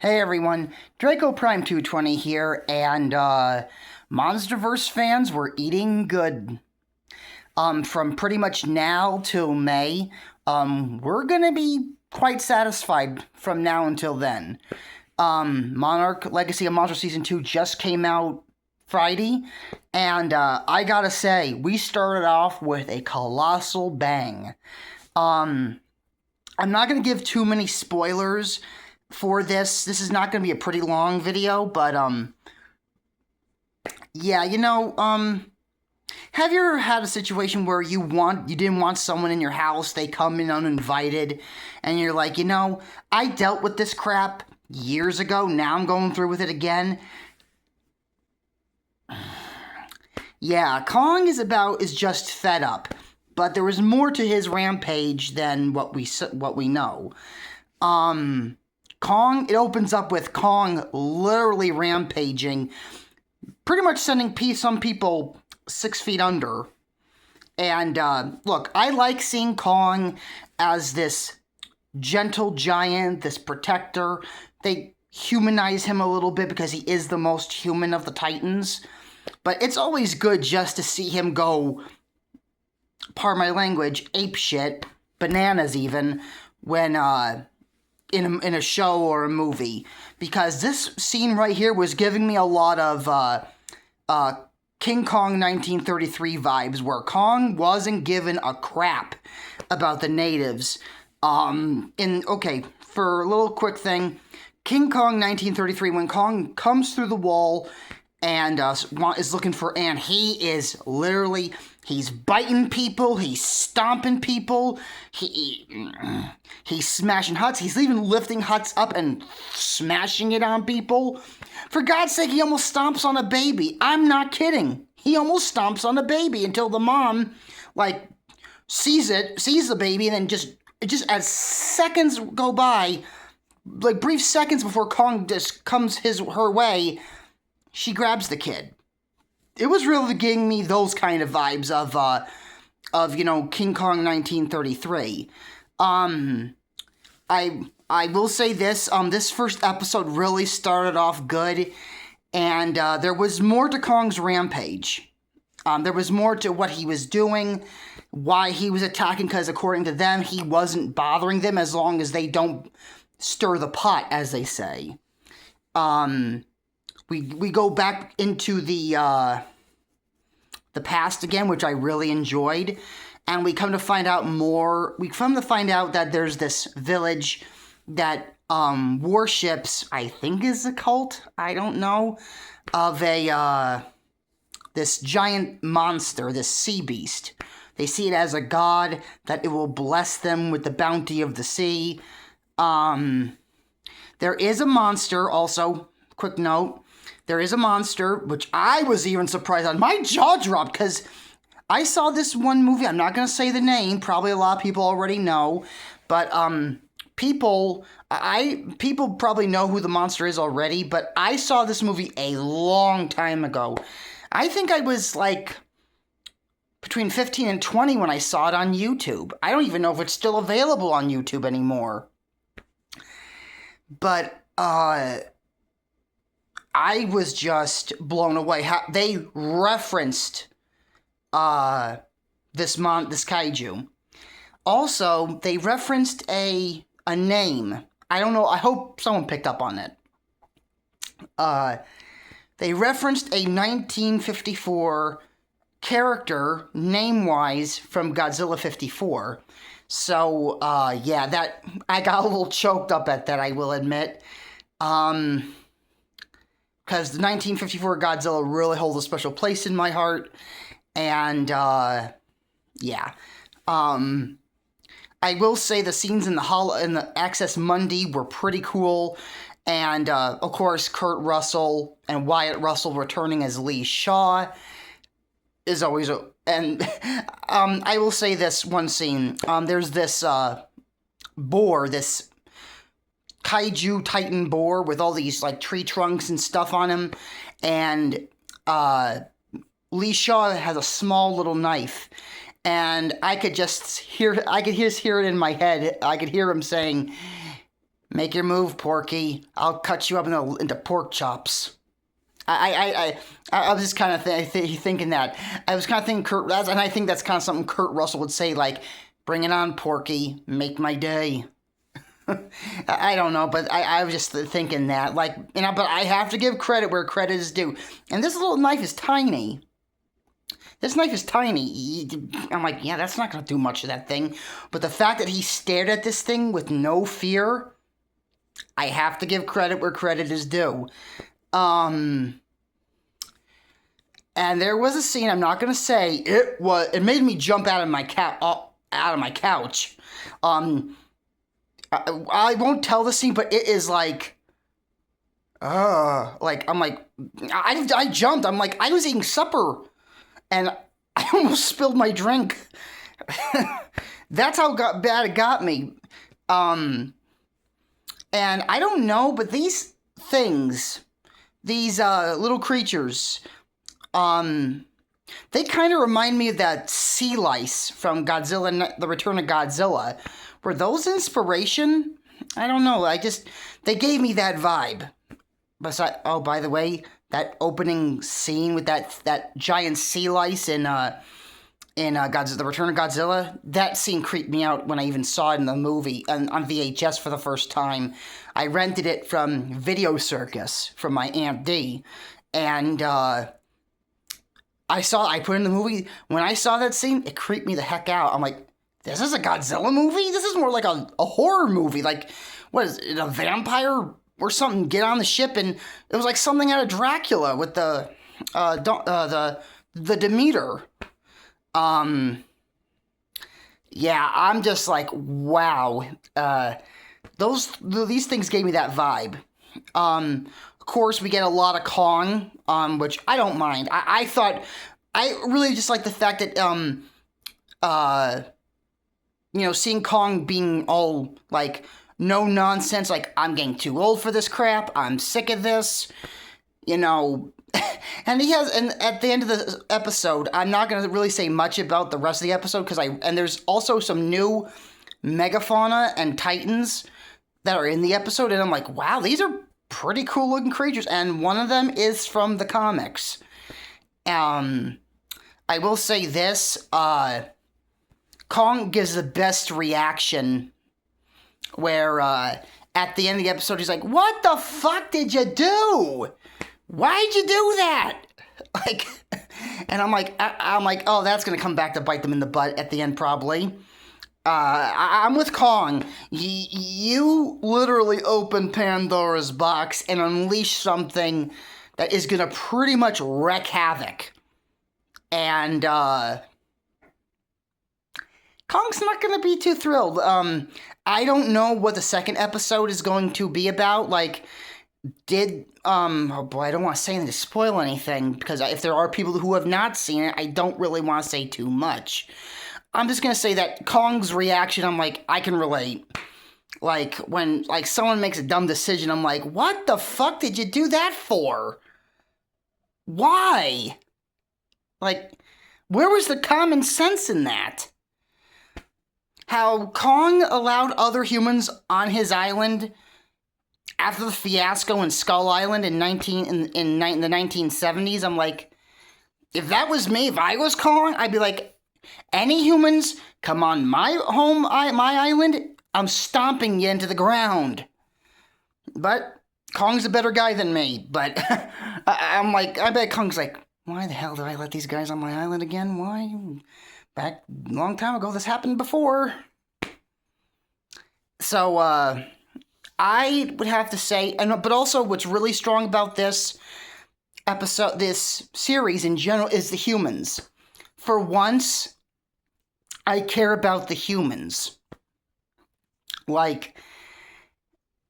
Hey everyone, Draco Prime 220 here, and Monsterverse fans, we're eating good. From pretty much now till May, we're gonna be quite satisfied from now until then. Monarch Legacy of Monsters Season 2 just came out Friday, and I gotta say, we started off with a colossal bang. I'm not gonna give too many spoilers for this. This is not going to be a pretty long video, but, yeah, have you ever had a situation where you didn't want someone in your house, they come in uninvited, and you're like, I dealt with this crap years ago, now I'm going through with it again? Yeah, Kong is just fed up, but there was more to his rampage than what we know. Kong, it opens up with Kong literally rampaging, pretty much sending some people 6 feet under. And, look, I like seeing Kong as this gentle giant, this protector. They humanize him a little bit because he is the most human of the Titans. But it's always good just to see him go, pardon my language, apeshit, bananas even, when, in a show or a movie, because this scene right here was giving me a lot of King Kong 1933 vibes, where Kong wasn't given a crap about the natives. Okay, for a little quick thing, King Kong 1933, when Kong comes through the wall and is looking for Anne, he is literally... He's biting people, he's stomping people, he's smashing huts, he's even lifting huts up and smashing it on people. For God's sake, he almost stomps on a baby. I'm not kidding. He almost stomps on a baby until the mom, sees the baby, and then just as seconds go by, brief seconds before Kong just comes her way, she grabs the kid. It was really giving me those kind of vibes of King Kong 1933. I will say this, this first episode really started off good, and there was more to Kong's rampage. There was more to what he was doing, why he was attacking, because according to them, he wasn't bothering them as long as they don't stir the pot, as they say. We go back into the past again, which I really enjoyed, and we come to find out more. We come to find out that there's this village that worships, I think is a cult, I don't know, of this giant monster, this sea beast. They see it as a god, that it will bless them with the bounty of the sea. There is a monster also, quick note, there is a monster, which I was even surprised on. My jaw dropped, because I saw this one movie. I'm not going to say the name. Probably a lot of people already know. But people probably know who the monster is already. But I saw this movie a long time ago. I think I was, between 15 and 20 when I saw it on YouTube. I don't even know if it's still available on YouTube anymore. But, I was just blown away. They referenced this kaiju. Also, they referenced a name. I don't know. I hope someone picked up on it. They referenced a 1954 character, name-wise, from Godzilla 54. So, yeah, that I got a little choked up at that, I will admit. Because the 1954 Godzilla really holds a special place in my heart. And, yeah. I will say the scenes in the Access Mundi were pretty cool. And, of course, Kurt Russell and Wyatt Russell returning as Lee Shaw is always... And, I will say this one scene. There's this, boar, this kaiju titan boar with all these tree trunks and stuff on him, and Lee Shaw has a small little knife, and I could just hear it in my head. I could hear him saying, Make your move, Porky. I'll cut you up into pork chops. I was just kind of thinking that. I was kind of thinking and I think that's kind of something Kurt Russell would say, like, bring it on, Porky, make my day. I don't know, but I was just thinking that, like, but I have to give credit where credit is due. And this little knife is tiny. This knife is tiny. I'm like, yeah, that's not going to do much of that thing. But the fact that he stared at this thing with no fear, I have to give credit where credit is due. And there was a scene, I'm not going to say, it made me jump out of my couch. I won't tell the scene, but it is like, I'm like, I jumped. I'm like, I was eating supper, and I almost spilled my drink. That's how bad it got me. And I don't know, but these things, these little creatures, they kind of remind me of that sea lice from Godzilla, The Return of Godzilla. Were those inspiration? I don't know. They gave me that vibe. Oh, by the way, that opening scene with that giant sea lice in The Return of Godzilla, that scene creeped me out when I even saw it in the movie on VHS for the first time. I rented it from Video Circus from my Aunt D, and I put it in the movie. When I saw that scene, it creeped me the heck out. I'm like, this is a Godzilla movie? This is more like a horror movie. Like, what is it, a vampire or something get on the ship? And it was like something out of Dracula with the Demeter. Yeah, I'm just like, wow. These things gave me that vibe. Of course, we get a lot of Kong, which I don't mind. I really just like the fact that, seeing Kong being all, like, no nonsense, like, I'm getting too old for this crap, I'm sick of this, and at the end of the episode, I'm not going to really say much about the rest of the episode, and there's also some new megafauna and titans that are in the episode, and I'm like, wow, these are pretty cool looking creatures, and one of them is from the comics. I will say this, Kong gives the best reaction where, at the end of the episode, he's like, what the fuck did you do? Why'd you do that? Like, and I'm like, oh, that's going to come back to bite them in the butt at the end, probably. I'm with Kong. You literally open Pandora's box and unleash something that is going to pretty much wreak havoc. And, Kong's not going to be too thrilled. I don't know what the second episode is going to be about. Like, oh boy, I don't want to say anything to spoil anything, because if there are people who have not seen it, I don't really want to say too much. I'm just going to say that Kong's reaction, I'm like, I can relate. Like, when, like, someone makes a dumb decision, I'm like, what the fuck did you do that for? Why? Like, where was the common sense in that? How Kong allowed other humans on his island after the fiasco in Skull Island in the 1970s. I'm like, if that was me, if I was Kong, I'd be like, any humans come on my island, I'm stomping you into the ground. But Kong's a better guy than me. But I'm like, I bet Kong's like, why the hell did I let these guys on my island again? Why? Back a long time ago, this happened before. So, I would have to say, but also what's really strong about this episode, this series in general, is the humans. For once, I care about the humans. Like,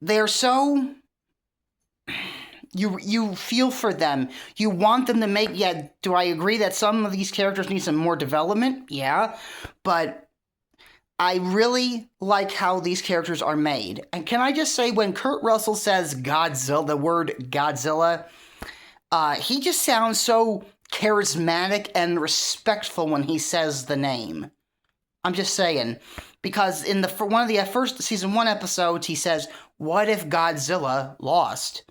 they're so... You feel for them. You want them to make... Yeah, do I agree that some of these characters need some more development? Yeah. But I really like how these characters are made. And can I just say, when Kurt Russell says Godzilla, the word Godzilla, he just sounds so charismatic and respectful when he says the name. I'm just saying. Because in one of the first season 1 episodes, he says, what if Godzilla lost?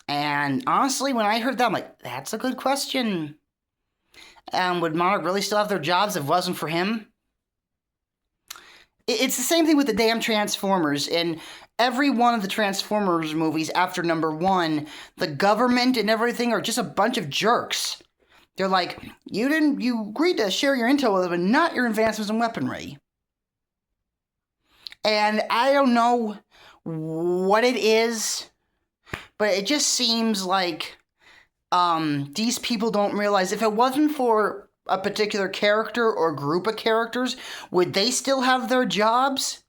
And honestly, when I heard that, I'm like, that's a good question. Would Monarch really still have their jobs if it wasn't for him? It's the same thing with the damn Transformers. In every one of the Transformers movies after number 1, the government and everything are just a bunch of jerks. They're like, you agreed to share your intel with them, but not your advancements in weaponry. And I don't know what it is, but it just seems like these people don't realize if it wasn't for a particular character or group of characters, would they still have their jobs?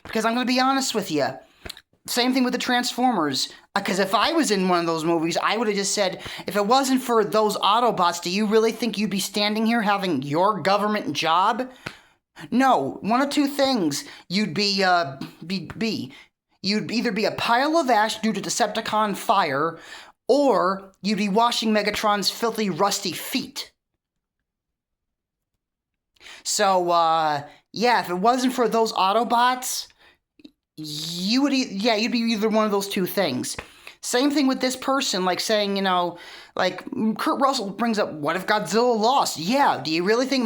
Because I'm going to be honest with you. Same thing with the Transformers. Because if I was in one of those movies, I would have just said, if it wasn't for those Autobots, do you really think you'd be standing here having your government job? No, one of two things. You'd you'd either be a pile of ash due to Decepticon fire, or you'd be washing Megatron's filthy, rusty feet. So, yeah, if it wasn't for those Autobots, you'd be either one of those two things. Same thing with this person, like saying, like Kurt Russell brings up, what if Godzilla lost? Yeah, do you think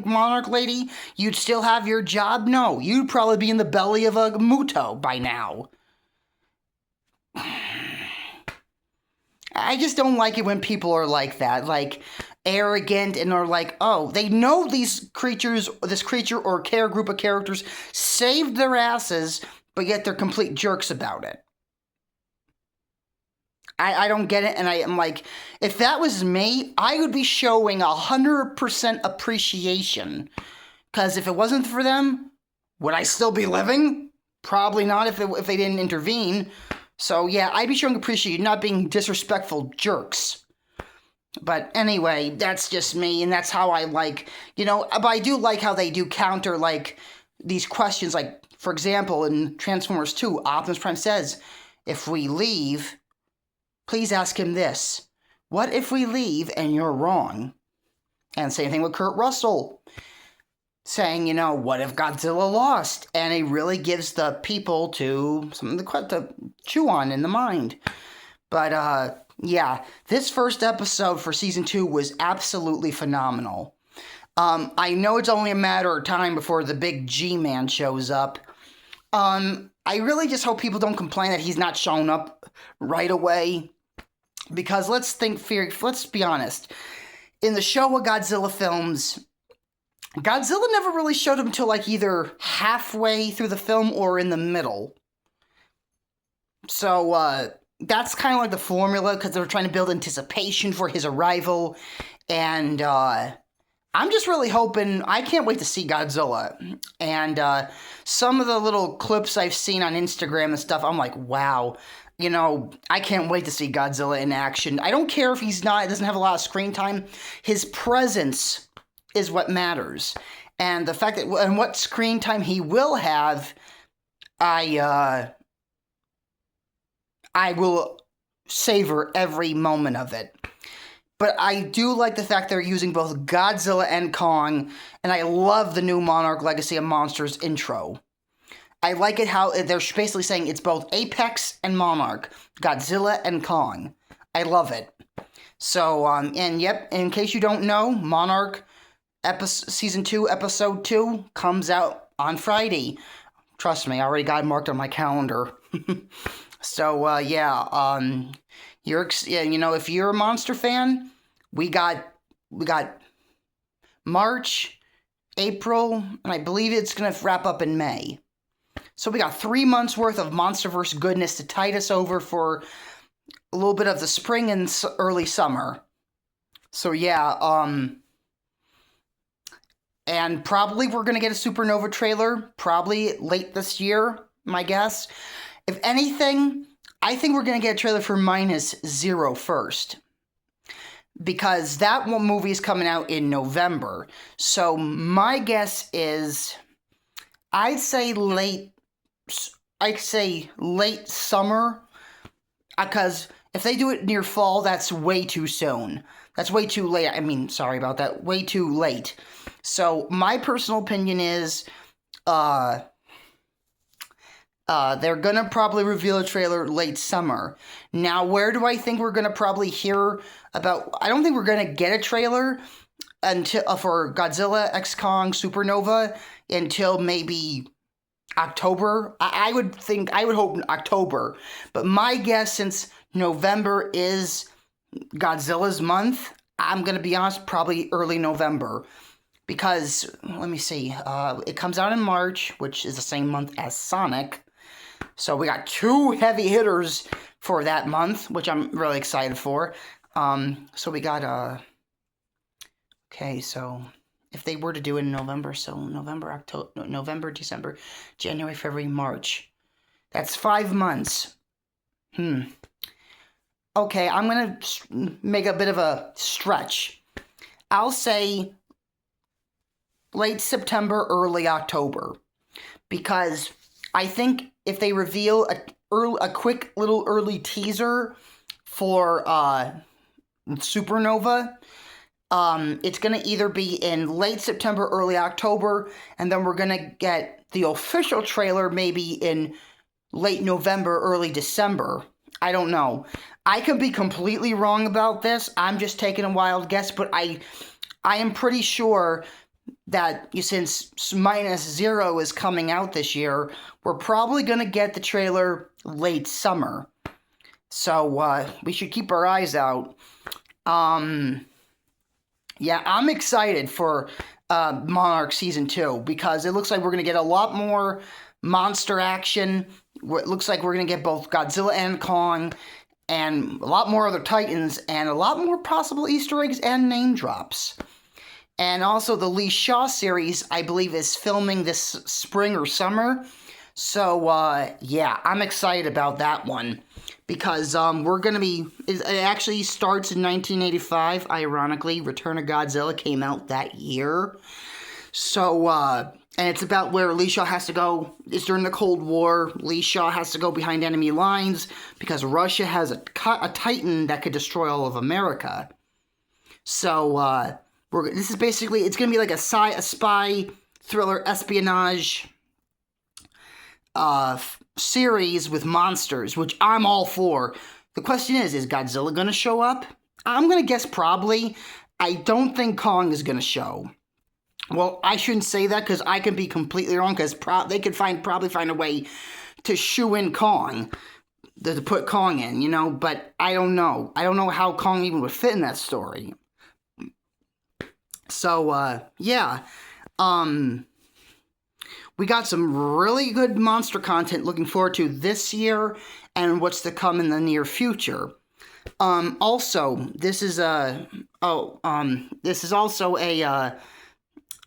Monarch lady, you'd still have your job? No, you'd probably be in the belly of a Muto by now. I just don't like it when people are like that, like arrogant and are like, oh, they know this creature or group of characters saved their asses, but yet they're complete jerks about it. I don't get it, and I'm like, if that was me, I would be showing 100% appreciation, because if it wasn't for them, would I still be living? Probably not if they didn't intervene. So yeah, I'd be showing appreciation, not being disrespectful jerks. But anyway, that's just me, and that's how I like, but I do like how they do counter, like, these questions, like, for example, in Transformers 2, Optimus Prime says, if we leave, please ask him this, what if we leave and you're wrong? And same thing with Kurt Russell, saying, what if Godzilla lost? And it really gives the people something to chew on in the mind. But, yeah, this first episode for Season 2 was absolutely phenomenal. I know it's only a matter of time before the big G-Man shows up. I really just hope people don't complain that he's not showing up right away. Because let's be honest. In the Showa Godzilla films, Godzilla never really showed up until like either halfway through the film or in the middle. So, that's kind of like the formula, because they were trying to build anticipation for his arrival. And, I'm just really hoping, I can't wait to see Godzilla. And, some of the little clips I've seen on Instagram and stuff, I'm like, wow. I can't wait to see Godzilla in action. I don't care if doesn't have a lot of screen time. His presence is what matters. And the fact that, and what screen time he will have, I will savor every moment of it. But I do like the fact they're using both Godzilla and Kong, and I love the new Monarch Legacy of Monsters intro. I like it how they're basically saying it's both Apex and Monarch, Godzilla and Kong. I love it. So, and yep, in case you don't know, Monarch Season 2, Episode 2 comes out on Friday. Trust me, I already got it marked on my calendar. So, yeah, if you're a Monster fan, we got March, April, and I believe it's going to wrap up in May. So we got 3 months worth of MonsterVerse goodness to tide us over for a little bit of the spring and early summer. So yeah, and probably we're going to get a Supernova trailer, probably late this year, my guess. If anything, I think we're going to get a trailer for -Zero first. Because that one movie is coming out in November. So my guess is, I'd say late summer, because if they do it near fall, that's way too soon. That's way too late. Sorry about that. Way too late. So my personal opinion is, They're gonna probably reveal a trailer late summer. Now, where do I think we're gonna probably hear about? I don't think we're gonna get a trailer until for Godzilla X Kong Supernova until maybe October. I would hope October. But my guess, since November is Godzilla's month, I'm gonna be honest, probably early November. Because, let me see, it comes out in March, which is the same month as Sonic. So we got 2 heavy hitters for that month, which I'm really excited for. So we got, okay, so if they were to do it in November, so November, December, January, February, March. That's 5 months. Okay, I'm going to make a bit of a stretch. I'll say late September, early October. Because I think if they reveal a quick little early teaser for Supernova, it's going to either be in late September, early October, and then we're going to get the official trailer maybe in late November, early December. I don't know. I could be completely wrong about this. I'm just taking a wild guess, but I am pretty sure that since -0 is coming out this year, we're probably going to get the trailer late summer. So we should keep our eyes out. Yeah, I'm excited for Monarch Season 2 because it looks like we're going to get a lot more monster action. It looks like we're going to get both Godzilla and Kong and a lot more other Titans and a lot more possible Easter eggs and name drops. And also the Lee Shaw series, I believe, is filming this spring or summer. So, yeah, I'm excited about that one. Because we're going to be... It actually starts in 1985, ironically. Return of Godzilla came out that year. So, and it's about where Lee Shaw has to go. It's during the Cold War. Lee Shaw has to go behind enemy lines because Russia has a Titan that could destroy all of America. So, this is basically... It's going to be like a spy thriller espionage series with monsters, which I'm all for. The question is Godzilla going to show up? I'm going to guess probably. I don't think Kong is going to show. Well, I shouldn't say that because I could be completely wrong because they could probably find a way to shoe in Kong, to put Kong in, you know, but I don't know. I don't know how Kong even would fit in that story. So, yeah. We got some really good monster content looking forward to this year and what's to come in the near future. Also, this is also a,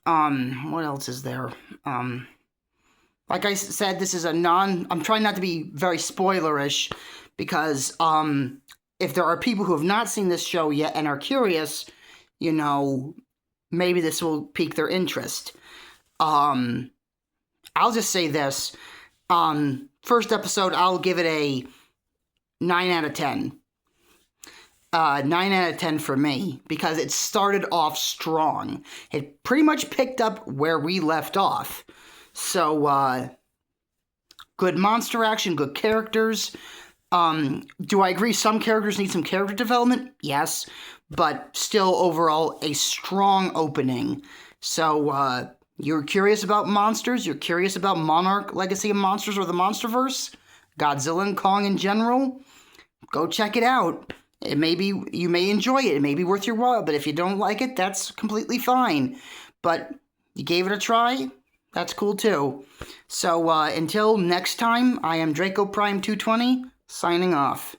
what else is there? Like I said, this is I'm trying not to be very spoilerish because, if there are people who have not seen this show yet and are curious, you know, maybe this will pique their interest. I'll just say this. First episode, I'll give it a 9 out of 10. 9 out of 10 for me, because it started off strong. It pretty much picked up where we left off. So, good monster action, good characters. Do I agree some characters need some character development? Yes. But still, overall, a strong opening. So, you're curious about monsters? You're curious about Monarch Legacy of Monsters or the Monsterverse? Godzilla and Kong in general? Go check it out. You may enjoy it. It may be worth your while. But if you don't like it, that's completely fine. But you gave it a try? That's cool too. So until next time, I am Draco Prime 220, signing off.